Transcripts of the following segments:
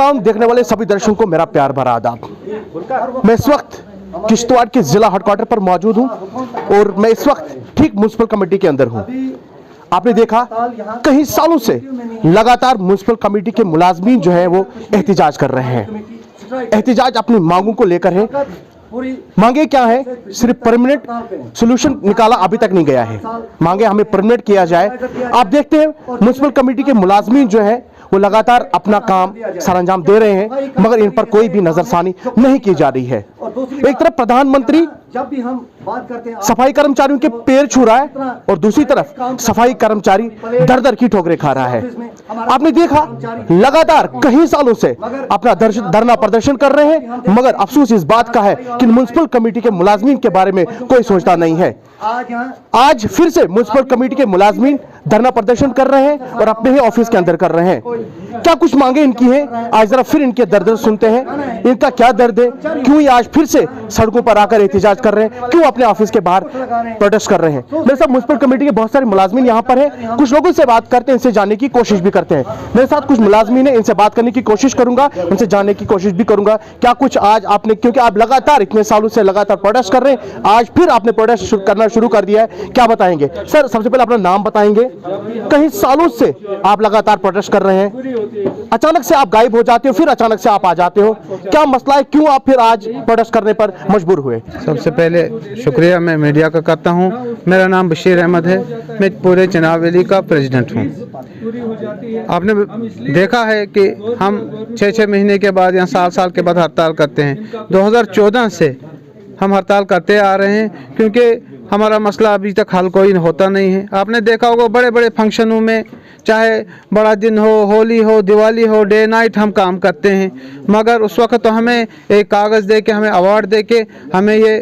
इकराम देखने वाले सभी दर्शकों को मेरा प्यार भरा आदाब। मैं इस वक्त किश्तवाड़ के जिला हेडक्वार्टर पर मौजूद हूं और मैं इस वक्त ठीक म्युनिसिपल कमेटी के अंदर हूं। आपने देखा कई सालों से लगातार म्युनिसिपल कमेटी के मुलाजमीन जो है वो एहतिजाज कर रहे हैं। एहतिजाज अपनी मांगों को लेकर है। मांगे क्या है? सिर्फ परमानेंट सॉल्यूशन निकाला अभी तक नहीं गया है। मांगे हमें परमानेंट किया जाए। आप देखते हैं म्युनिसिपल कमेटी के मुलाजमीन जो है वो लगातार अपना काम सरअंजाम दे रहे हैं, मगर इन पर कोई भी नजरसानी नहीं की जा रही है। एक तरफ प्रधानमंत्री जब भी हम बात करते हैं सफाई कर्मचारियों के पैर छू रहा है और दूसरी तरफ सफाई कर्मचारी दर दर की ठोकरें खा रहा है। आपने देखा लगातार कई सालों से अपना धरना प्रदर्शन कर रहे हैं, मगर अफसोस इस बात का है कि म्युनिसिपल कमेटी के मुलाजमीन के बारे में कोई सोचता नहीं है। आज फिर से म्युनिसिपल कमेटी के मुलाजमीन धरना प्रदर्शन कर रहे हैं और अपने ही ऑफिस के अंदर कर रहे हैं। क्या कुछ मांगे इनकी हैं? आज जरा फिर इनके दर्द सुनते हैं। इनका क्या दर्द है? क्यों ये आज फिर से सड़कों पर आकर एहतिजाज कर रहे हैं? क्यों अपने ऑफिस के बाहर प्रोटेस्ट कर रहे हैं? मेरे साथ म्युनिसिपल कमेटी के बहुत सारे मुलाजमीन यहाँ पर हैं। कुछ लोगों से बात करते हैं, इनसे जानने की कोशिश भी करते हैं। मेरे साथ कुछ मुलाजमीन है, इनसे बात करने की कोशिश करूंगा, उनसे जानने की कोशिश भी करूंगा क्या कुछ आज आपने, क्योंकि आप लगातार इतने सालों से लगातार प्रोटेस्ट कर रहे हैं, आज फिर आपने प्रोटेस्ट करना शुरू कर दिया है, क्या बताएंगे? सर सबसे पहले अपना नाम बताएंगे। कई सालों से आप लगातार प्रोटेस्ट कर रहे हैं, अचानक से आप गायब हो जाते हो, फिर अचानक से आप आ जाते हो, क्या मसला है? क्यों आप फिर आज प्रोटेस्ट करने पर मजबूर हुए? सबसे पहले शुक्रिया मैं मीडिया का करता हूं। मेरा नाम बशीर अहमद है, मैं पूरे चिनाब वैली का प्रेसिडेंट हूं। आपने देखा है कि हम 6-6 महीने के बाद या साल के बाद हड़ताल करते हैं। 2014 से हम हड़ताल करते आ रहे हैं क्योंकि हमारा मसला अभी तक हल कोई होता नहीं है। आपने देखा होगा बड़े बड़े फंक्शनों में, चाहे बड़ा दिन हो, होली हो, दिवाली हो, डे नाइट हम काम करते हैं, मगर उस वक्त तो हमें एक कागज़ दे के, हमें अवार्ड दे के हमें ये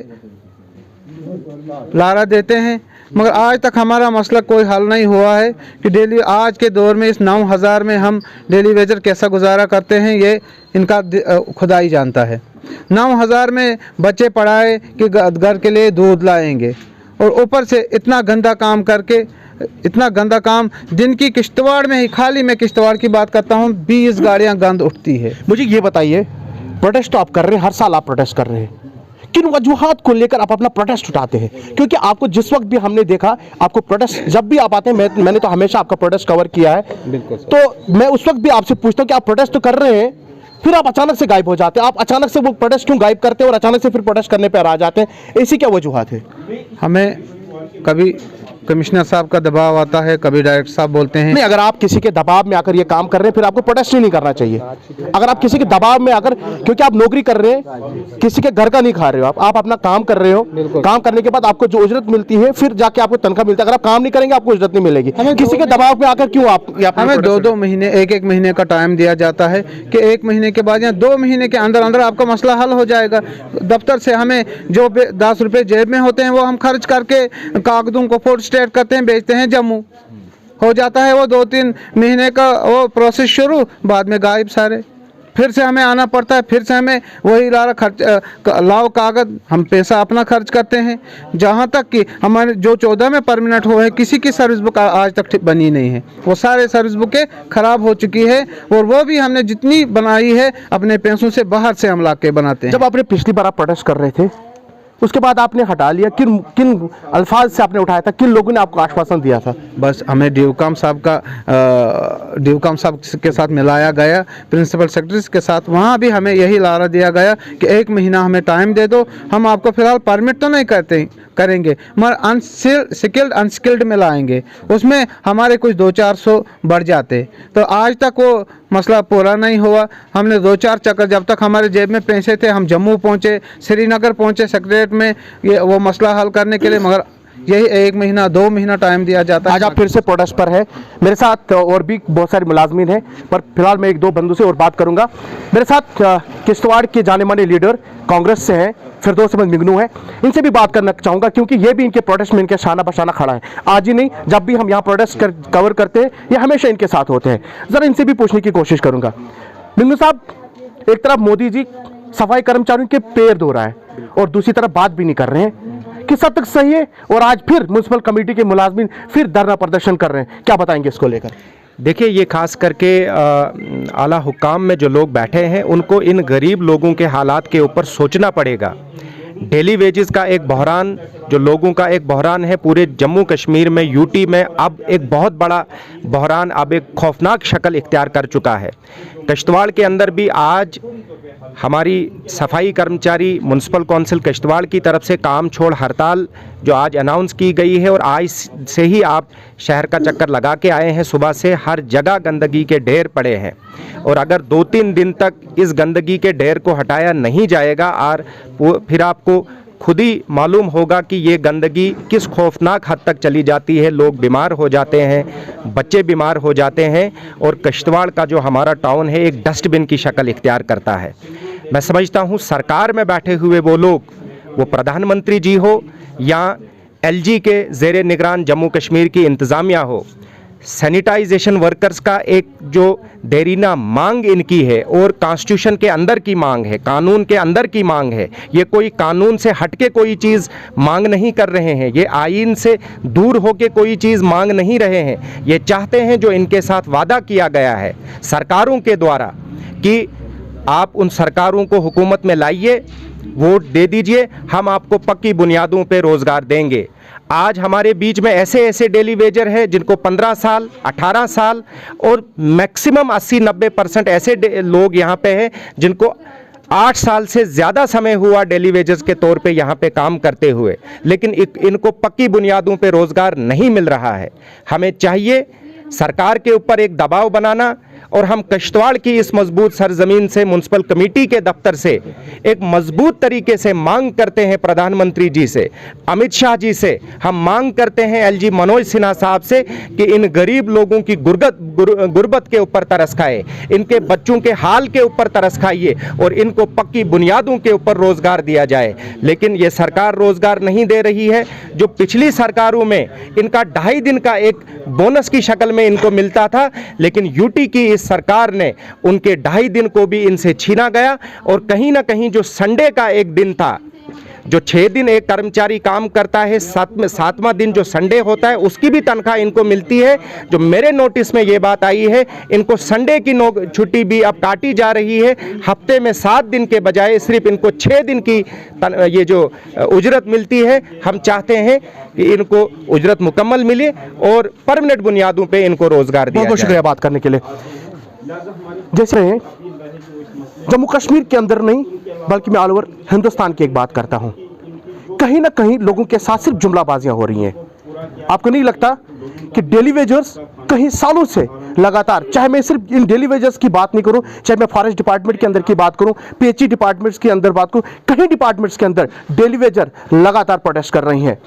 लारा देते हैं, मगर आज तक हमारा मसला कोई हल नहीं हुआ है कि डेली आज के दौर में इस 9000 में हम डेली वेजर कैसा गुजारा करते हैं, ये इनका खुदा ही जानता है। 9000 में बच्चे पढ़ाए कि घर के लिए दूध लाएंगे और ऊपर से इतना गंदा काम करके, इतना गंदा काम दिन की किश्तवाड़ में ही, खाली मैं किश्तवाड़ की बात करता हूँ, 20 गाड़ियाँ गंद उठती है। मुझे ये बताइए, प्रोटेस्ट तो आप कर रहे हैं, हर साल आप प्रोटेस्ट कर रहे हैं, किन वजूहात को लेकर आप अपना प्रोटेस्ट उठाते हैं? क्योंकि आपको जिस वक्त भी हमने देखा, आपको प्रोटेस्ट जब भी आप आते हैं, मैंने तो हमेशा आपका प्रोटेस्ट कवर किया है, तो मैं उस वक्त भी आपसे पूछता हूँ कि आप प्रोटेस्ट तो कर रहे हैं, फिर आप अचानक से गायब हो जाते हैं। आप अचानक से वो प्रोटेस्ट क्यों गायब करते हैं और अचानक से फिर प्रोटेस्ट करने पर आ जाते हैं? ऐसी क्या वजूहात है? हमें कभी कमिश्नर साहब का दबाव आता है, कभी डायरेक्टर साहब बोलते हैं। नहीं, अगर आप किसी के दबाव में आकर ये काम कर रहे हैं, फिर आपको प्रोटेस्ट ही नहीं करना चाहिए। अगर आप किसी के दबाव में आकर, क्योंकि आप नौकरी कर रहे हैं, किसी के घर का नहीं खा रहे हो, आप अपना काम कर रहे हो, काम करने के बाद आपको जो उजरत मिलती है, फिर जाके आपको तनख्वाह मिलता है। अगर आप काम नहीं करेंगे आपको उजरत नहीं मिलेगी। किसी के दबाव में आकर क्यों आप? हमें 2-2 महीने, 1-1 महीने का टाइम दिया जाता है कि 1 महीने के बाद या 2 महीने के अंदर अंदर आपका मसला हल हो जाएगा। दफ्तर से हमें जो 10 रुपये जेब में होते हैं वो हम खर्च करके कागजों को फोटो स्टेट करते हैं, बेचते हैं जम्मू, हो जाता है वो 2-3 महीने का वो प्रोसेस शुरू, बाद में गायब सारे, फिर से हमें आना पड़ता है, फिर से हमें वही लारा खर्च लाओ कागज, हम पैसा अपना खर्च करते हैं। जहाँ तक कि हमारे जो 14 में परमानेंट हुए हैं, किसी की सर्विस बुक आज तक बनी नहीं है, वो सारे सर्विस बुकें ख़राब हो चुकी है और वो भी हमने जितनी बनाई है अपने पैसों से बाहर से हम ला के बनाते हैं। जब आपने पिछली बार आप प्रोटेस्ट कर रहे थे, उसके बाद आपने हटा लिया, किन अल्फाज से आपने उठाया था? किन लोगों ने आपको आश्वासन दिया था? बस हमें ड्यूकाम साहब के साथ मिलाया गया, प्रिंसिपल सेक्रेटरी के साथ, वहाँ भी हमें यही लारा दिया गया कि 1 महीना हमें टाइम दे दो, हम आपको फिलहाल परमिट तो नहीं करेंगे, मगर अनस्किल्ड अनस्किल्ड में लाएंगे, उसमें हमारे कुछ 200-400 बढ़ जाते। तो आज तक वो मसला पूरा नहीं हुआ। हमने 2-4 चक्कर, जब तक हमारे जेब में पैसे थे, हम जम्मू पहुँचे, श्रीनगर पहुँचे सेक्रेटरीट में ये वो मसला हल करने के लिए, मगर यही 1 महीना 2 महीना टाइम दिया जाता है। आज आप फिर से प्रोटेस्ट पर है। मेरे साथ और भी बहुत सारे मुलाजमीन हैं, पर फिलहाल मैं 1-2 बंदों से और बात करूंगा। मेरे साथ किश्तवाड़ के जाने माने लीडर कांग्रेस से हैं, फिरदौस अहमद मिगनू है, इनसे भी बात करना चाहूँगा क्योंकि ये भी इनके प्रोटेस्ट में इनके शाना बशाना खड़ा है। आज ही नहीं, जब भी हम यहाँ प्रोटेस्ट कवर करते हैं ये हमेशा इनके साथ होते हैं। ज़रा इनसे भी पूछने की कोशिश करूँगा। मिगनू साहब, एक तरफ मोदी जी सफाई कर्मचारियों के पैर धो रहा है और दूसरी तरफ बात भी नहीं कर रहे हैं, किस हद तक सही है? और आज फिर म्युनिसिपल कमेटी के मुलाजमीन फिर धरना प्रदर्शन कर रहे हैं, क्या बताएंगे इसको लेकर? देखिए, ये खास करके आला हुक्काम में जो लोग बैठे हैं उनको इन गरीब लोगों के हालात के ऊपर सोचना पड़ेगा। डेली वेजेस का एक बहरान, जो लोगों का एक बहरान है पूरे जम्मू कश्मीर में, यूटी में, अब एक बहुत बड़ा बहरान अब एक खौफनाक शक्ल इख्तियार कर चुका है। किश्तवाड़ के अंदर भी आज हमारी सफाई कर्मचारी म्युनिसिपल कौंसिल किश्तवाड़ की तरफ से काम छोड़ हड़ताल जो आज अनाउंस की गई है, और आज से ही आप शहर का चक्कर लगा के आए हैं, सुबह से हर जगह गंदगी के ढेर पड़े हैं, और अगर 2-3 दिन तक इस गंदगी के ढेर को हटाया नहीं जाएगा और फिर आपको खुद ही मालूम होगा कि ये गंदगी किस खौफनाक हद तक चली जाती है। लोग बीमार हो जाते हैं, बच्चे बीमार हो जाते हैं, और किश्तवाड़ का जो हमारा टाउन है एक डस्टबिन की शक्ल इख्तियार करता है। मैं समझता हूँ सरकार में बैठे हुए वो लोग, वो प्रधानमंत्री जी हो या एलजी के ज़ेरे निगरान जम्मू कश्मीर की इंतज़ामिया हो, सैनिटाइजेशन वर्कर्स का एक जो देरीना मांग इनकी है और कॉन्स्टिट्यूशन के अंदर की मांग है, कानून के अंदर की मांग है। ये कोई कानून से हटके कोई चीज़ मांग नहीं कर रहे हैं, ये आईन से दूर होके कोई चीज़ मांग नहीं रहे हैं। ये चाहते हैं जो इनके साथ वादा किया गया है सरकारों के द्वारा कि आप उन सरकारों को हुकूमत में लाइए, वोट दे दीजिए, हम आपको पक्की बुनियादों पे रोज़गार देंगे। आज हमारे बीच में ऐसे ऐसे डेली वेजर हैं जिनको 15 साल, 18 साल और मैक्सिमम 80-90% ऐसे लोग यहाँ पे हैं जिनको 8 साल से ज़्यादा समय हुआ डेली वेजेस के तौर पे यहाँ पे काम करते हुए, लेकिन इनको पक्की बुनियादों पे रोज़गार नहीं मिल रहा है। हमें चाहिए सरकार के ऊपर एक दबाव बनाना, और हम किश्तवाड़ की इस मजबूत सरजमीन से म्युनिसिपल कमेटी के दफ्तर से एक मजबूत तरीके से मांग करते हैं प्रधानमंत्री जी से, अमित शाह जी से, हम मांग करते हैं एलजी मनोज सिन्हा साहब से कि इन गरीब लोगों की गुर्बत के ऊपर तरस खाए, इनके बच्चों के हाल के ऊपर तरस खाइए और इनको पक्की बुनियादों के ऊपर रोज़गार दिया जाए। लेकिन ये सरकार रोज़गार नहीं दे रही है। जो पिछली सरकारों में इनका 2.5 दिन का एक बोनस की शक्ल में इनको मिलता था, लेकिन यूटी की सरकार ने उनके 2.5 दिन को भी इनसे छीना गया, और कहीं ना कहीं जो संडे का एक दिन था, जो 6 दिन एक कर्मचारी काम करता है, 7वां दिन जो संडे होता है उसकी भी तनख्वाह इनको मिलती है। जो मेरे नोटिस में ये बात आई है, इनको संडे की छुट्टी भी अब काटी जा रही है। हफ्ते में 7 दिन के बजाय सिर्फ इनको 6 दिन की ये जो उजरत मिलती है। हम चाहते हैं कि इनको उजरत मुकम्मल मिले और परमानेंट बुनियादों पे इनको रोजगार दिया जाए। बहुत शुक्रिया बात करने के लिए। जैसे जम्मू कश्मीर के अंदर नहीं बल्कि मैं ऑल ओवर हिंदुस्तान की एक बात करता हूं, कहीं ना कहीं लोगों के साथ सिर्फ जुमलाबाजियां हो रही हैं। आपको नहीं लगता कि डेली वेजर्स कहीं सालों से लगातार, चाहे मैं सिर्फ इन डेली वेजर्स की बात नहीं करूं, चाहे मैं फॉरेस्ट डिपार्टमेंट के अंदर की बात करूं, पीएचई डिपार्टमेंट्स के अंदर बात करूं, कहीं डिपार्टमेंट्स के अंदर डेली वेजर लगातार प्रोटेस्ट कर रही हैं।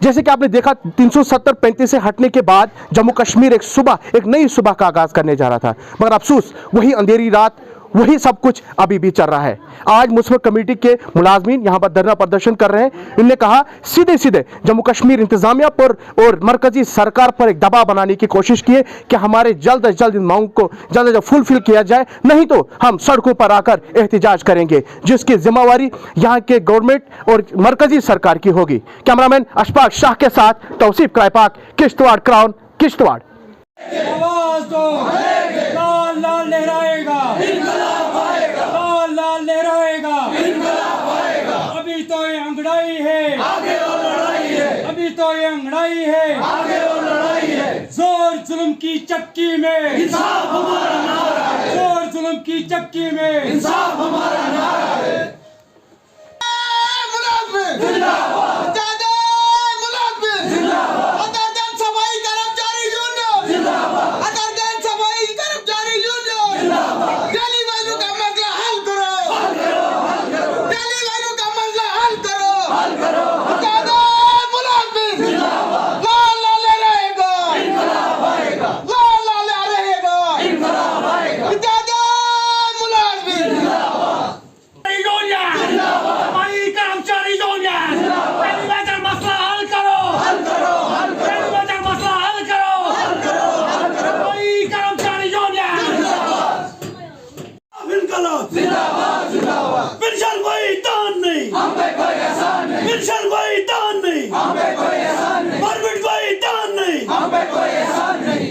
जैसे कि आपने देखा 370-35 से हटने के बाद जम्मू कश्मीर एक नई सुबह का आगाज करने जा रहा था, मगर अफसोस वही अंधेरी रात, वही सब कुछ अभी भी चल रहा है। आज म्युनिसिपल कमेटी के मुलाजमीन यहां पर धरना प्रदर्शन कर रहे हैं। इन्होंने कहा सीधे सीधे जम्मू कश्मीर इंतजामिया पर और मरकजी सरकार पर एक दबाव बनाने की कोशिश की है कि हमारे जल्द से जल्द इन मांग को जल्द से जल्द फुलफिल किया जाए, नहीं तो हम सड़कों पर आकर एहतिजाज करेंगे, जिसकी जिम्मेवारी यहाँ के गवर्नमेंट और मरकजी सरकार की होगी। कैमरामैन अशफाक शाह के साथ तौसीफ क्राइपाक, किश्तवाड़ क्राउन, किश्तवाड़। आवाज दो, लाल लाल लहराएगा, इनकलाब आएगा, लाल लाल लहराएगा, इनकलाब आएगा। अभी तो ये अंगड़ाई है, आगे और लड़ाई है, अभी तो ये अंगड़ाई है, आगे और लड़ाई है। जोर जुल्म की चक्की में इंसाफ हमारा नारा है, जोर जुल्म की चक्की में इंसाफ हमारा नारा है। जिंदाबाद, पेंशन कोई दान नहीं, हम पे कोई एहसान नहीं, पेंशन कोई दान नहीं, हम पे कोई एहसान नहीं, परमिट कोई दान नहीं, हम पे कोई एहसान नहीं।